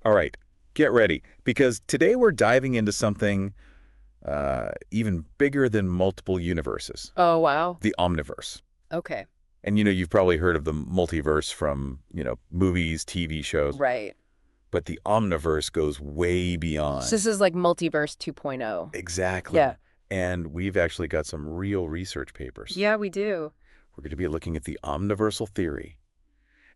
All right, get ready, because today we're diving into something even bigger than multiple universes, Oh, wow. the omniverse. Okay. And you've probably heard of the multiverse from, movies, TV shows, Right. but the omniverse goes way So this beyond. is like multiverse 2.0. Yeah. Exactly. And we've actually got some real research papers. Yeah, we do. We're going to be looking at the omniversal theory,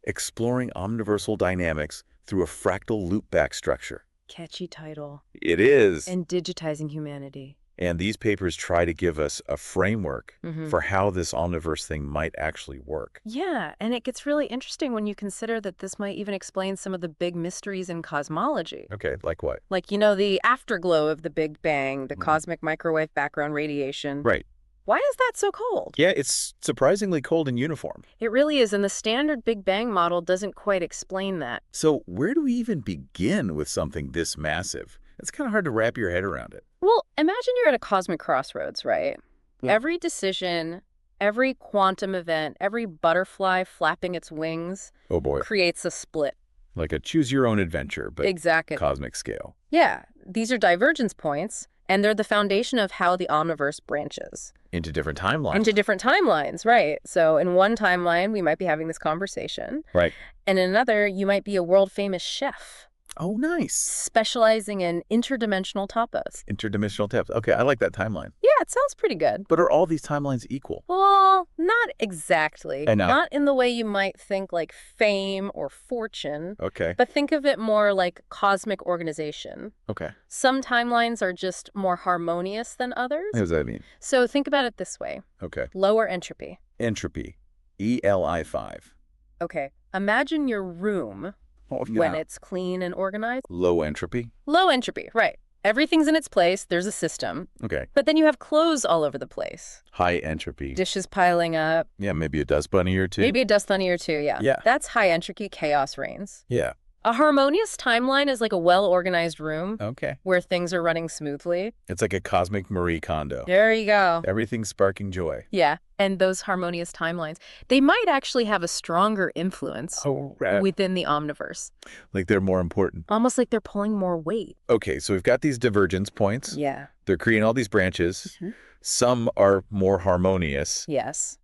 exploring omniversal dynamics through a fractal loopback structure. Catchy title. It is. And digitizing humanity. And these papers try to give us a framework Mm-hmm. for how this omniverse thing might actually work. Yeah, and it gets really interesting when you consider that this might even explain some of the big mysteries in cosmology. Okay, like what? Like, the afterglow of the Big Bang, the Mhm. cosmic microwave background radiation. Right. Why is that so cold? Yeah, it's surprisingly cold and uniform. It really is, and the standard Big Bang model doesn't quite explain that. So where do we even begin with something this massive? It's kind of hard to wrap your head around it. Well, imagine you're at a cosmic crossroads, right? Yeah. Every decision, every quantum event, every butterfly flapping its wings Oh boy. creates a split. Like a choose-your-own-adventure, but Exactly. cosmic scale. Yeah, these are divergence points, and they're the foundation of how the omniverse branches. Into different timelines. Into different timelines, right. So in one timeline, we might be having this conversation. Right. And in another, you might be a world-famous chef Oh, nice. specializing in interdimensional tapas. Interdimensional taps. Okay, I like that timeline. Yeah, it sounds pretty good. But are all these timelines equal? Well, not exactly. I know. Not in the way you might think like fame or fortune, Okay. but think of it more like cosmic organization. Okay. Some timelines are just more harmonious than others. What does that mean? So think about it this way. Okay. Lower entropy. Entropy. ELI5. Okay, imagine your room Oh, when yeah. it's clean and organized. Low entropy. Low entropy, right. Everything's in its place, there's a system, Okay. but then you have clothes all over the place. High entropy. Dishes piling up, Yeah, maybe a dust bunny or two. maybe a dust bunny or two, yeah. Yeah. That's high entropy, chaos reigns. Yeah. A harmonious timeline is like a well-organized room Okay. where things are running smoothly. It's like a cosmic Marie Kondo. There you go. Everything's sparking joy. Yeah, and those harmonious timelines, they might actually have a stronger influence Oh, right. within the omniverse. Like they're more important. Almost like they're pulling more weight. Okay, so we've got these divergence points. Yeah. They're creating all these branches. Mhm. Some are more harmonious. Yes.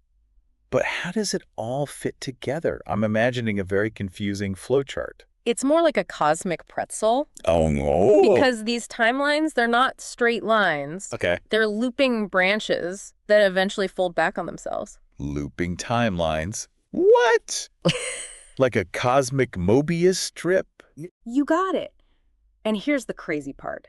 But how does it all fit together? I'm imagining a very confusing flowchart. It's more like a cosmic pretzel Oh, no. because these timelines, they're not straight lines. Okay. They're looping branches that eventually fold back on themselves. Looping timelines. What? Like a cosmic Mobius strip? You got it. And here's the crazy part.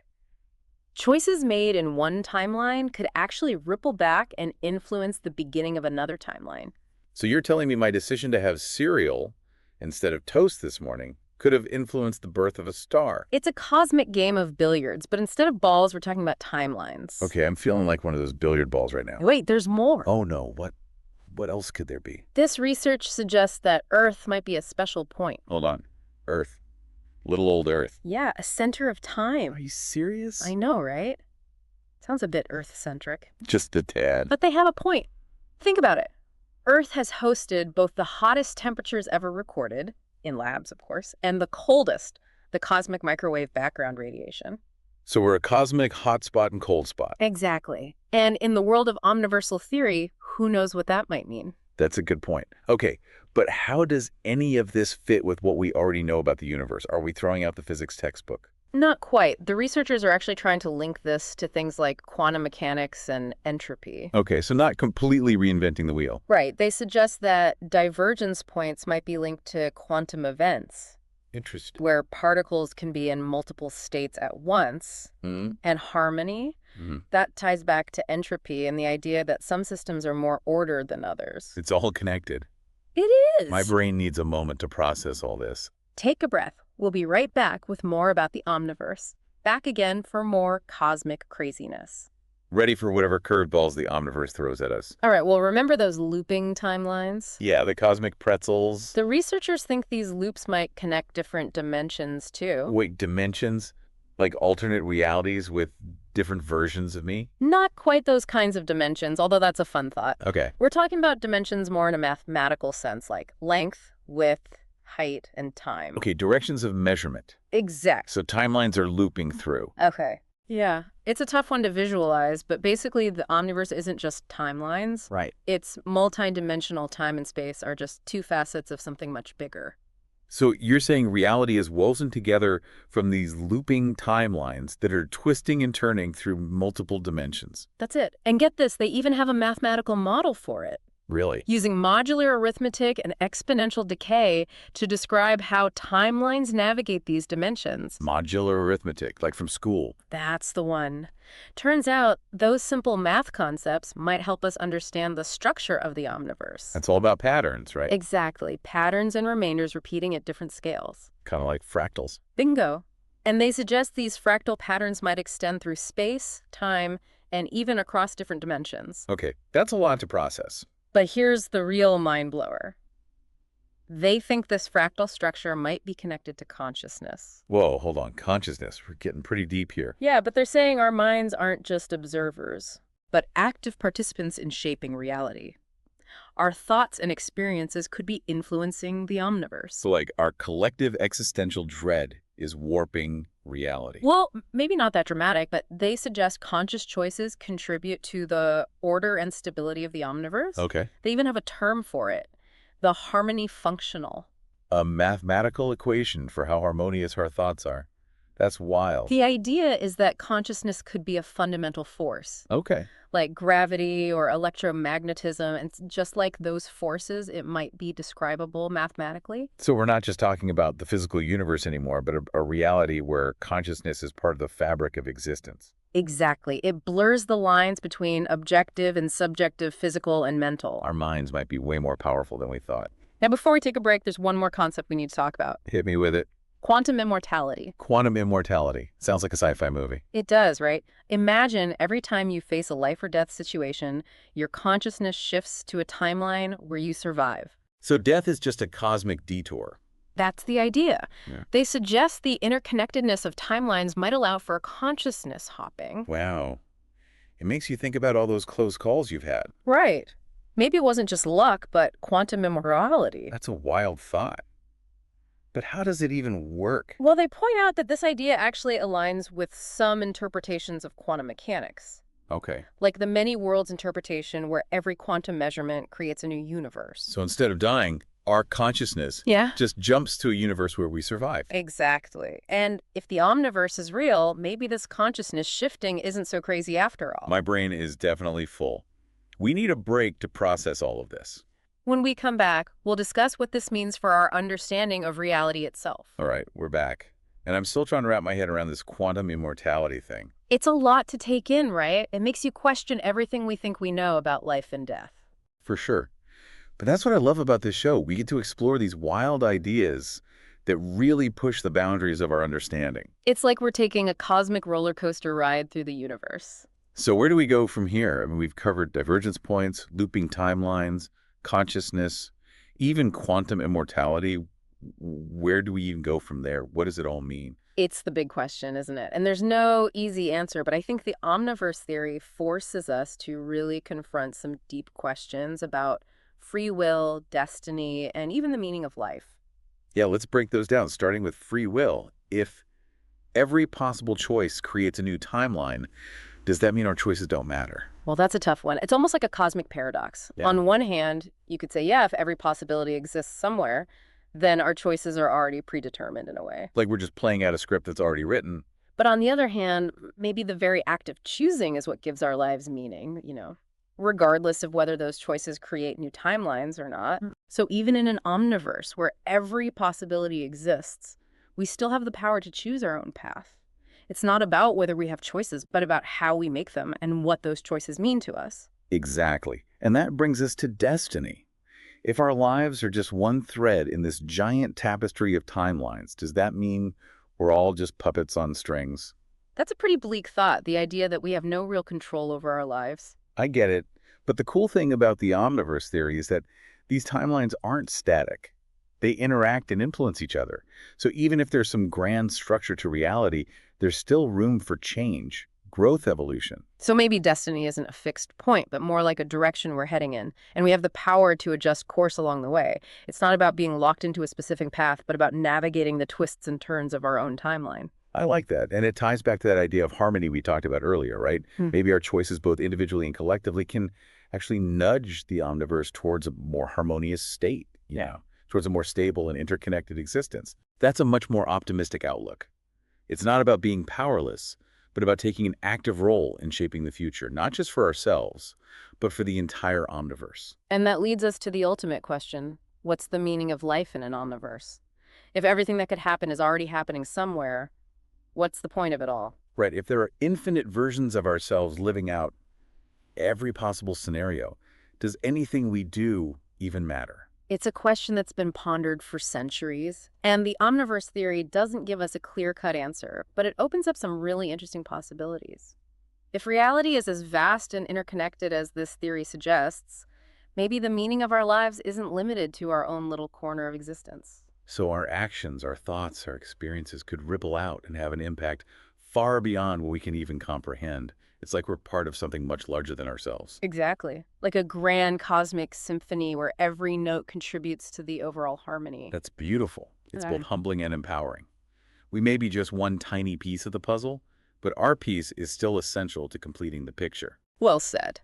Choices made in one timeline could actually ripple back and influence the beginning of another timeline. So you're telling me my decision to have cereal instead of toast this morning could have influenced the birth of a star? It's a cosmic game of billiards, but instead of balls, we're talking about timelines. Okay, I'm feeling like one of those billiard balls right now. Wait, there's more. Oh no, what else could there be? This research suggests that Earth might be a special point. Hold on. Earth. Little old Earth. Yeah, a center of time. Are you serious? I know, right? Sounds a bit Earth-centric. Just a tad. But they have a point. Think about it. Earth has hosted both the hottest temperatures ever recorded, in labs, of course, and the coldest, the cosmic microwave background radiation. So we're a cosmic hot spot and cold spot. Exactly. And in the world of omniversal theory, who knows what that might mean? That's a good point. Okay, but how does any of this fit with what we already know about the universe? Are we throwing out the physics textbook? Not quite. The researchers are actually trying to link this to things like quantum mechanics and entropy. Okay, so not completely reinventing the wheel. Right. They suggest that divergence points might be linked to quantum events, Interesting. where particles can be in multiple states at once, Mm-hmm. and harmony. Mm-hmm. That ties back to entropy and the idea that some systems are more ordered than others. It's all connected. It is. My brain needs a moment to process all this. Take a breath. We'll be right back with more about the omniverse. Back again for more cosmic craziness. Ready for whatever curveballs the omniverse throws at us. All right, well, remember those looping timelines? Yeah, the cosmic pretzels. The researchers think these loops might connect different dimensions, too. Wait, dimensions? Like alternate realities with different versions of me? Not quite those kinds of dimensions, although that's a fun thought. Okay. We're talking about dimensions more in a mathematical sense, like length, width, height, and time. Okay, directions of measurement. Exact. So timelines are looping through. Okay. Yeah, it's a tough one to visualize, but basically the omniverse isn't just timelines. Right. It's multi-dimensional time and space are just two facets of something much bigger. So you're saying reality is woven together from these looping timelines that are twisting and turning through multiple dimensions. That's it. And get this, they even have a mathematical model for it, Really? using modular arithmetic and exponential decay to describe how timelines navigate these dimensions. Modular arithmetic, like from school. That's the one. Turns out those simple math concepts might help us understand the structure of the omniverse. That's all about patterns, right? Exactly. Patterns and remainders repeating at different scales. Kind of like fractals. Bingo. And they suggest these fractal patterns might extend through space, time, and even across different dimensions. Okay, that's a lot to process. But here's the real mind blower. They think this fractal structure might be connected to consciousness. Whoa, hold on. Consciousness. We're getting pretty deep here. Yeah, but they're saying our minds aren't just observers, but active participants in shaping reality. Our thoughts and experiences could be influencing the omniverse. So, like, our collective existential dread is warping reality. Well, maybe not that dramatic, but they suggest conscious choices contribute to the order and stability of the omniverse. Okay. They even have a term for it, the harmony functional. A mathematical equation for how harmonious our thoughts are. That's wild. The idea is that consciousness could be a fundamental force, Okay. like gravity or electromagnetism, and just like those forces, it might be describable mathematically. So we're not just talking about the physical universe anymore, but a reality where consciousness is part of the fabric of existence. Exactly. It blurs the lines between objective and subjective, physical and mental. Our minds might be way more powerful than we thought. Now, before we take a break, there's one more concept we need to talk about. Hit me with it. Quantum immortality. Quantum immortality. Sounds like a sci-fi movie. It does, right? Imagine every time you face a life or death situation, your consciousness shifts to a timeline where you survive. So death is just a cosmic detour. That's the idea. Yeah. They suggest the interconnectedness of timelines might allow for consciousness hopping. Wow. It makes you think about all those close calls you've had. Right. Maybe it wasn't just luck, but quantum immortality. That's a wild thought. But how does it even work? Well, they point out that this idea actually aligns with some interpretations of quantum mechanics, Okay. like the many worlds interpretation where every quantum measurement creates a new universe. So instead of dying, our consciousness Yeah. just jumps to a universe where we survive. Exactly. And if the omniverse is real, maybe this consciousness shifting isn't so crazy after all. My brain is definitely full. We need a break to process all of this. When we come back, we'll discuss what this means for our understanding of reality itself. All right, we're back. And I'm still trying to wrap my head around this quantum immortality thing. It's a lot to take in, right? It makes you question everything we think we know about life and death. For sure. But that's what I love about this show. We get to explore these wild ideas that really push the boundaries of our understanding. It's like we're taking a cosmic roller coaster ride through the universe. So where do we go from here? I mean, we've covered divergence points, looping timelines, consciousness, even quantum immortality. Where do we even go from there? What does it all mean? It's the big question, isn't it? And there's no easy answer, but I think the omniverse theory forces us to really confront some deep questions about free will, destiny, and even the meaning of life. Yeah, let's break those down, starting with free will. If every possible choice creates a new timeline, does that mean our choices don't matter? Well, that's a tough one. It's almost like a cosmic paradox. Yeah. On one hand, you could say, yeah, if every possibility exists somewhere, then our choices are already predetermined in a way. Like we're just playing out a script that's already written. But on the other hand, maybe the very act of choosing is what gives our lives meaning, regardless of whether those choices create new timelines or not. So even in an omniverse where every possibility exists, we still have the power to choose our own path. It's not about whether we have choices, but about how we make them and what those choices mean to us. Exactly. And that brings us to destiny. If our lives are just one thread in this giant tapestry of timelines, does that mean we're all just puppets on strings? That's a pretty bleak thought, the idea that we have no real control over our lives. I get it. But the cool thing about the omniverse theory is that these timelines aren't static. They interact and influence each other. So even if there's some grand structure to reality, there's still room for change, growth evolution. So maybe destiny isn't a fixed point, but more like a direction we're heading in, and we have the power to adjust course along the way. It's not about being locked into a specific path, but about navigating the twists and turns of our own timeline. I like that. And it ties back to that idea of harmony we talked about earlier, right? Hmm. Maybe our choices, both individually and collectively, can actually nudge the omniverse towards a more harmonious state, towards a more stable and interconnected existence. That's a much more optimistic outlook. It's not about being powerless, but about taking an active role in shaping the future, not just for ourselves, but for the entire omniverse. And that leads us to the ultimate question. What's the meaning of life in an omniverse? If everything that could happen is already happening somewhere, what's the point of it all? Right, if there are infinite versions of ourselves living out every possible scenario, does anything we do even matter? It's a question that's been pondered for centuries, and the omniverse theory doesn't give us a clear-cut answer, but it opens up some really interesting possibilities. If reality is as vast and interconnected as this theory suggests, maybe the meaning of our lives isn't limited to our own little corner of existence. So our actions, our thoughts, our experiences could ripple out and have an impact far beyond what we can even comprehend. It's like we're part of something much larger than ourselves. Exactly. Like a grand cosmic symphony where every note contributes to the overall harmony. That's beautiful. It's both Right. humbling and empowering. We may be just one tiny piece of the puzzle, but our piece is still essential to completing the picture. Well said.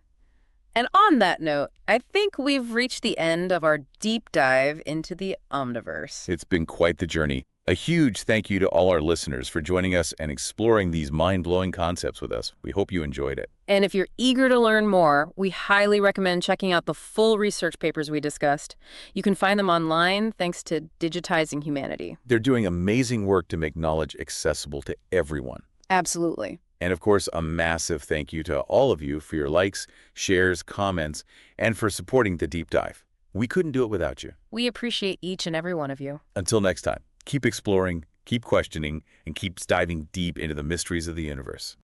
And on that note, I think we've reached the end of our deep dive into the Omniverse. It's been quite the journey. A huge thank you to all our listeners for joining us and exploring these mind-blowing concepts with us. We hope you enjoyed it. And if you're eager to learn more, we highly recommend checking out the full research papers we discussed. You can find them online thanks to Digitizing Humanity. They're doing amazing work to make knowledge accessible to everyone. Absolutely. And of course, a massive thank you to all of you for your likes, shares, comments, and for supporting the deep dive. We couldn't do it without you. We appreciate each and every one of you. Until next time, keep exploring, keep questioning, and keep diving deep into the mysteries of the universe.